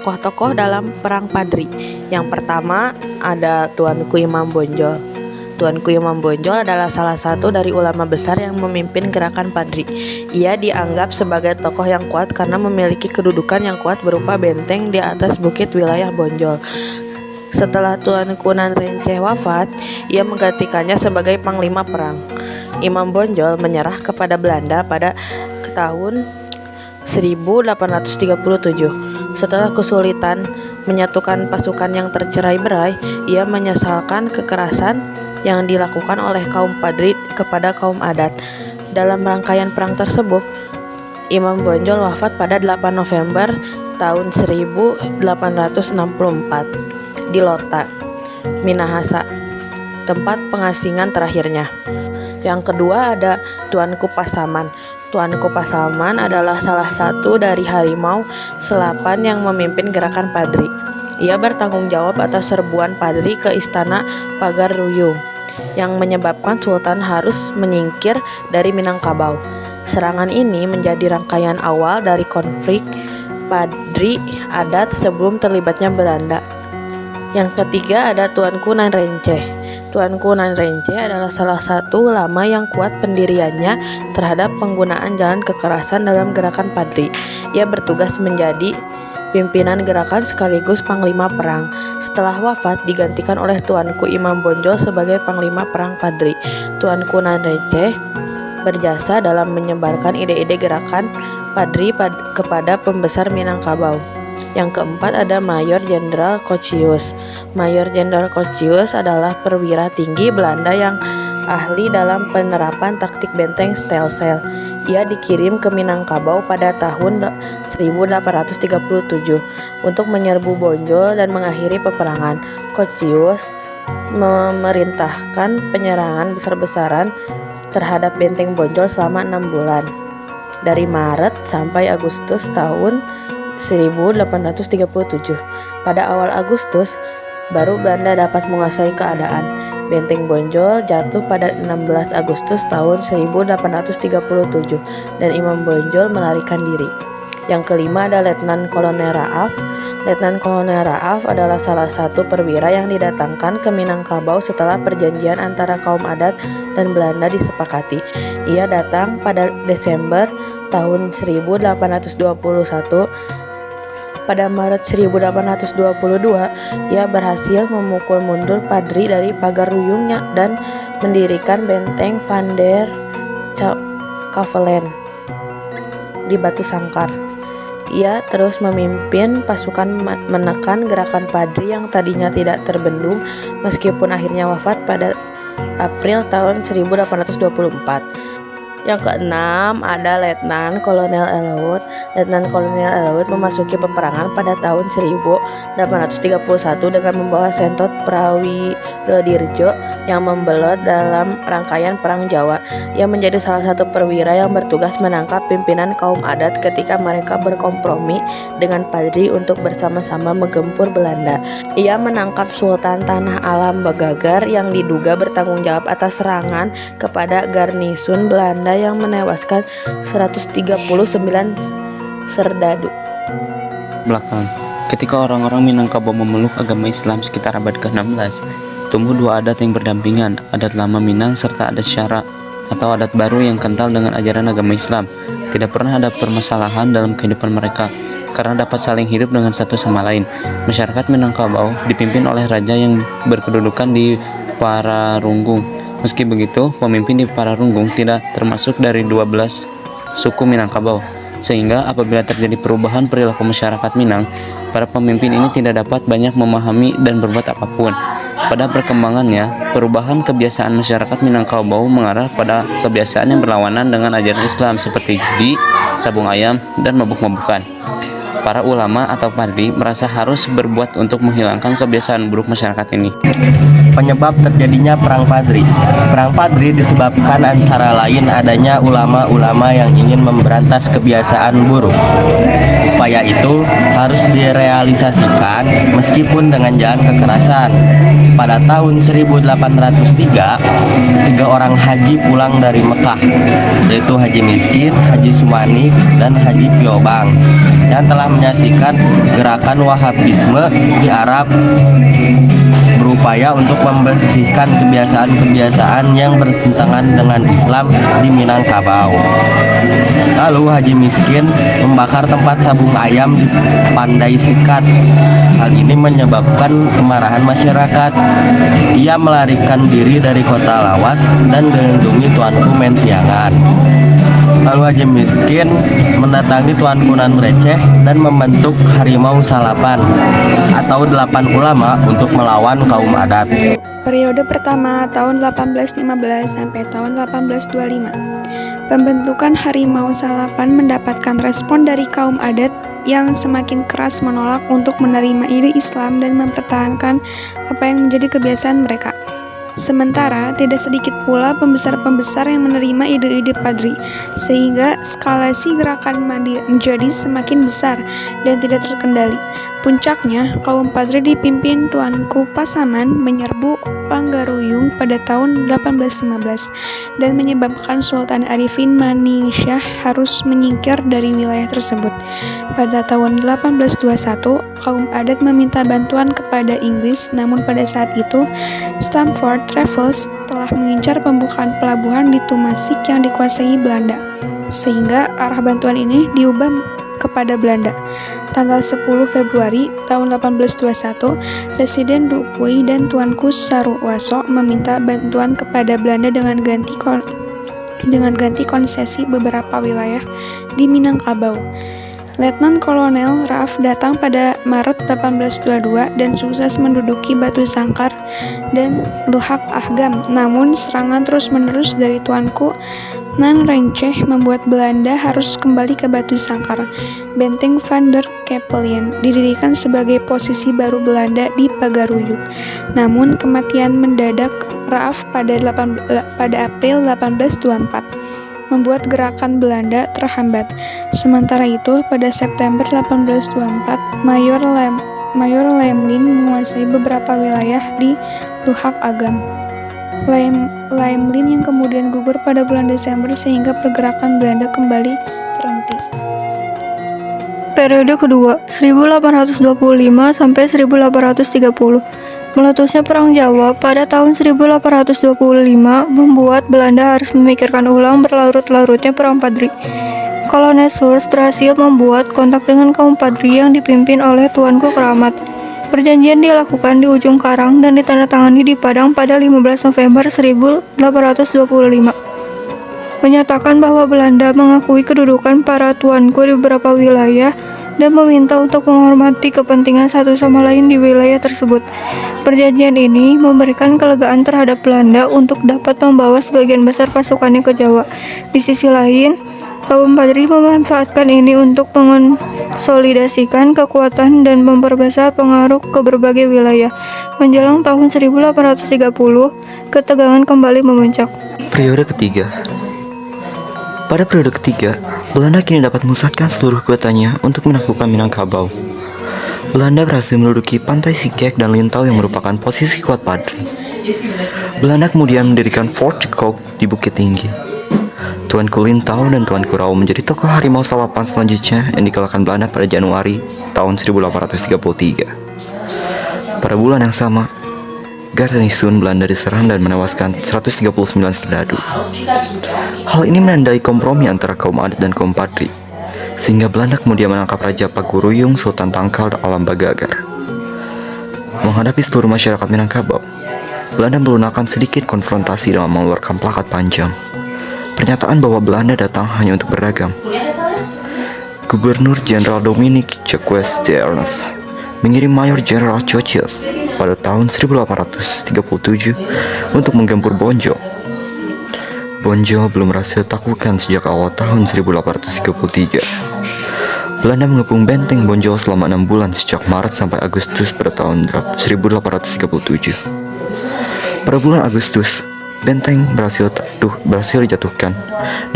tokoh-tokoh dalam Perang Padri. Yang pertama ada Tuanku Imam Bonjol. Tuanku Imam Bonjol adalah salah satu dari ulama besar yang memimpin gerakan Padri. Ia dianggap sebagai tokoh yang kuat karena memiliki kedudukan yang kuat berupa benteng di atas bukit wilayah Bonjol. Setelah Tuanku Nan Renceh wafat, ia menggantikannya sebagai panglima perang. Imam Bonjol menyerah kepada Belanda pada tahun 1837. Setelah kesulitan menyatukan pasukan yang tercerai-berai, ia menyesalkan kekerasan yang dilakukan oleh kaum Padri kepada kaum adat. Dalam rangkaian perang tersebut, Imam Bonjol wafat pada 8 November tahun 1864 di Lota, Minahasa, tempat pengasingan terakhirnya. Yang kedua ada Tuanku Pasaman. Tuanku Pasaman adalah salah satu dari harimau selapan yang memimpin gerakan Padri. Ia bertanggung jawab atas serbuan Padri ke istana Pagar Ruyung yang menyebabkan Sultan harus menyingkir dari Minangkabau. Serangan ini menjadi rangkaian awal dari konflik Padri adat sebelum terlibatnya Belanda. Yang ketiga ada Tuanku Nan Renceh. Tuanku Nan Renceh adalah salah satu ulama yang kuat pendiriannya terhadap penggunaan jalan kekerasan dalam gerakan Padri. Ia bertugas menjadi pimpinan gerakan sekaligus panglima perang. Setelah wafat digantikan oleh Tuanku Imam Bonjol sebagai panglima perang Padri. Tuanku Nan Renceh berjasa dalam menyebarkan ide-ide gerakan Padri kepada pembesar Minangkabau. Yang keempat ada Mayor Jenderal Kocyius. Mayor Jenderal Kocyius adalah perwira tinggi Belanda yang ahli dalam penerapan taktik benteng stelsel. Ia dikirim ke Minangkabau pada tahun 1837 untuk menyerbu Bonjol dan mengakhiri peperangan. Kocyius memerintahkan penyerangan besar-besaran terhadap benteng Bonjol selama 6 bulan, dari Maret sampai Agustus tahun 1837. Pada awal Agustus, baru Belanda dapat menguasai keadaan. Benteng Bonjol jatuh pada 16 Agustus tahun 1837 dan Imam Bonjol melarikan diri. Yang kelima ada Letnan Kolonel Raaf. Letnan Kolonel Raaf adalah salah satu perwira yang didatangkan ke Minangkabau setelah perjanjian antara kaum adat dan Belanda disepakati. Ia datang pada Desember tahun 1821. Pada Maret 1822, ia berhasil memukul mundur Padri dari Pagar Ruyungnya dan mendirikan benteng Van der Kavelen di Batu Sangkar. Ia terus memimpin pasukan menekan gerakan Padri yang tadinya tidak terbendung meskipun akhirnya wafat pada April tahun 1824. Yang keenam ada Letnan Kolonel Elwood. Letnan Kolonel Elwood memasuki peperangan pada tahun 1831 dengan membawa sentot Prawirodirjo yang membelot dalam rangkaian Perang Jawa. Ia menjadi salah satu perwira yang bertugas menangkap pimpinan kaum adat ketika mereka berkompromi dengan Padri untuk bersama-sama menggempur Belanda. Ia menangkap Sultan Tanah Alam Bagagar yang diduga bertanggung jawab atas serangan kepada garnisun Belanda yang menewaskan 139 serdadu. Belakang, ketika orang-orang Minangkabau memeluk agama Islam sekitar abad ke-16, tumbuh dua adat yang berdampingan, adat lama Minang serta adat Syara atau adat baru yang kental dengan ajaran agama Islam. Tidak pernah ada permasalahan dalam kehidupan mereka karena dapat saling hidup dengan satu sama lain. Masyarakat Minangkabau dipimpin oleh raja yang berkedudukan di Pararunggung. Meski begitu, pemimpin di Pararunggung tidak termasuk dari 12 suku Minangkabau, sehingga apabila terjadi perubahan perilaku masyarakat Minang, para pemimpin ini tidak dapat banyak memahami dan berbuat apapun. Pada perkembangannya, perubahan kebiasaan masyarakat Minangkabau mengarah pada kebiasaan yang berlawanan dengan ajaran Islam seperti judi, sabung ayam, dan mabuk-mabukan. Para ulama atau padri merasa harus berbuat untuk menghilangkan kebiasaan buruk masyarakat ini. Penyebab terjadinya Perang Padri. Perang Padri disebabkan antara lain adanya ulama-ulama yang ingin memberantas kebiasaan buruk. Upaya itu harus direalisasikan meskipun dengan jalan kekerasan. Pada tahun 1803, 3 orang haji pulang dari Mekah, yaitu Haji Miskin, Haji Sumanik, dan Haji Piobang, yang telah menyaksikan gerakan Wahhabisme di Arab berupaya untuk membersihkan kebiasaan-kebiasaan yang bertentangan dengan Islam di Minangkabau. Lalu Haji Miskin membakar tempat sabung ayam di Pandai Sikat. Hal ini menyebabkan kemarahan masyarakat. Ia melarikan diri dari kota Lawas dan dilindungi Tuanku Mensiangan. Lalu Haji Miskin mendatangi Tuanku Nan Receh dan membentuk Harimau Salapan atau 8 ulama untuk melawan kaum adat. Periode pertama tahun 1815 sampai tahun 1825. Pembentukan Harimau Salapan mendapatkan respon dari kaum adat yang semakin keras menolak untuk menerima ide Islam dan mempertahankan apa yang menjadi kebiasaan mereka. Sementara, tidak sedikit pula pembesar-pembesar yang menerima ide-ide Padri, sehingga skalasi gerakan menjadi semakin besar dan tidak terkendali. Puncaknya, kaum Padri dipimpin Tuanku Pasaman menyerbu Panggaruyung pada tahun 1815 dan menyebabkan Sultan Arifin Maningsyah harus menyingkir dari wilayah tersebut. Pada tahun 1821, kaum adat meminta bantuan kepada Inggris, namun pada saat itu Stamford Raffles telah mengincar pembukaan pelabuhan di Tumasik yang dikuasai Belanda, sehingga arah bantuan ini diubah kepada Belanda. Tanggal 10 Februari tahun 1821, Residen Dupuy dan Tuanku Saruwaso meminta bantuan kepada Belanda dengan ganti konsesi beberapa wilayah di Minangkabau. Letnan Kolonel Raff datang pada Maret 1822 dan sukses menduduki Batu Sangkar dan Luhak Agam. Namun serangan terus-menerus dari Tuanku Nan Receh membuat Belanda harus kembali ke Batu Sangkar. Benteng Van der Kapellen didirikan sebagai posisi baru Belanda di Pagaruyung. Namun kematian mendadak Raff pada April 1824 membuat gerakan Belanda terhambat. Sementara itu, pada September 1824, Mayor Lemlin menguasai beberapa wilayah di Luhak Agam. Lemlin yang kemudian gugur pada bulan Desember sehingga pergerakan Belanda kembali terhenti. Periode kedua, 1825 sampai 1830. Meletusnya Perang Jawa pada tahun 1825 membuat Belanda harus memikirkan ulang berlarut-larutnya Perang Padri. Kolonel Surs berhasil membuat kontak dengan kaum Padri yang dipimpin oleh Tuanku Keramat. Perjanjian dilakukan di ujung Karang dan ditandatangani di Padang pada 15 November 1825. Menyatakan bahwa Belanda mengakui kedudukan para tuanku di beberapa wilayah dan meminta untuk menghormati kepentingan satu sama lain di wilayah tersebut. Perjanjian ini memberikan kelegaan terhadap Belanda untuk dapat membawa sebagian besar pasukannya ke Jawa. Di sisi lain, kaum Padri memanfaatkan ini untuk mengonsolidasikan kekuatan dan memperbesar pengaruh ke berbagai wilayah. Menjelang tahun 1830, ketegangan kembali memuncak. Periode ketiga. Pada periode ketiga, Belanda kini dapat memusatkan seluruh kekuatannya untuk menaklukkan Minangkabau. Belanda berhasil menduduki pantai Sikek dan Lintau yang merupakan posisi kuat Padri. Belanda kemudian mendirikan Fort Cook di Bukit Tinggi. Tuanku Lintau dan Tuanku Rau menjadi tokoh Harimau Salapan selanjutnya yang dikalahkan Belanda pada Januari tahun 1833. Pada bulan yang sama, Garnisun Belanda diserang dan menewaskan 139 serdadu. Hal ini menandai kompromi antara kaum adat dan kaum Padri, sehingga Belanda kemudian menangkap Raja Paguruyung Sultan Tangkal Alam Bagagar. Menghadapi seluruh masyarakat Minangkabau, Belanda melunakkan sedikit konfrontasi dengan mengeluarkan plakat panjang. Pernyataan bahwa Belanda datang hanya untuk berdagang. Gubernur Jenderal Dominic Jacques d'Ernest mengirim Mayor Jenderal Churchill pada tahun 1837 untuk menggempur Bonjo. Bonjo belum berhasil taklukkan sejak awal tahun 1833. Belanda mengepung benteng Bonjo selama 6 bulan sejak Maret sampai Agustus pada tahun 1837. Pada bulan Agustus, benteng berhasil dijatuhkan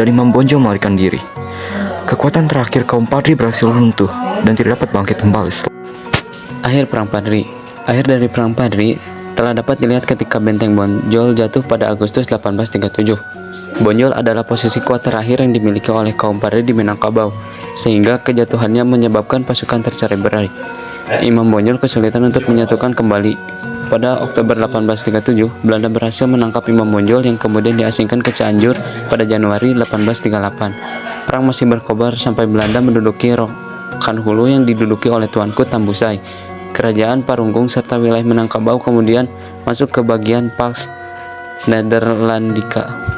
dan Imam Bonjo melarikan diri. Kekuatan terakhir kaum Padri berhasil runtuh dan tidak dapat bangkit kembali. Akhir dari Perang Padri telah dapat dilihat ketika benteng Bonjol jatuh pada Agustus 1837. Bonjol adalah posisi kuat terakhir yang dimiliki oleh kaum Padri di Minangkabau, sehingga kejatuhannya menyebabkan pasukan tercerai-berai. Imam Bonjol kesulitan untuk menyatukan kembali. Pada Oktober 1837, Belanda berhasil menangkap Imam Bonjol yang kemudian diasingkan ke Cianjur pada Januari 1838. Perang masih berkobar sampai Belanda menduduki Rokan Hulu yang diduduki oleh Tuanku Tambusai. Kerajaan Parunggung serta wilayah Minangkabau kemudian masuk ke bagian Pax Nederlandica.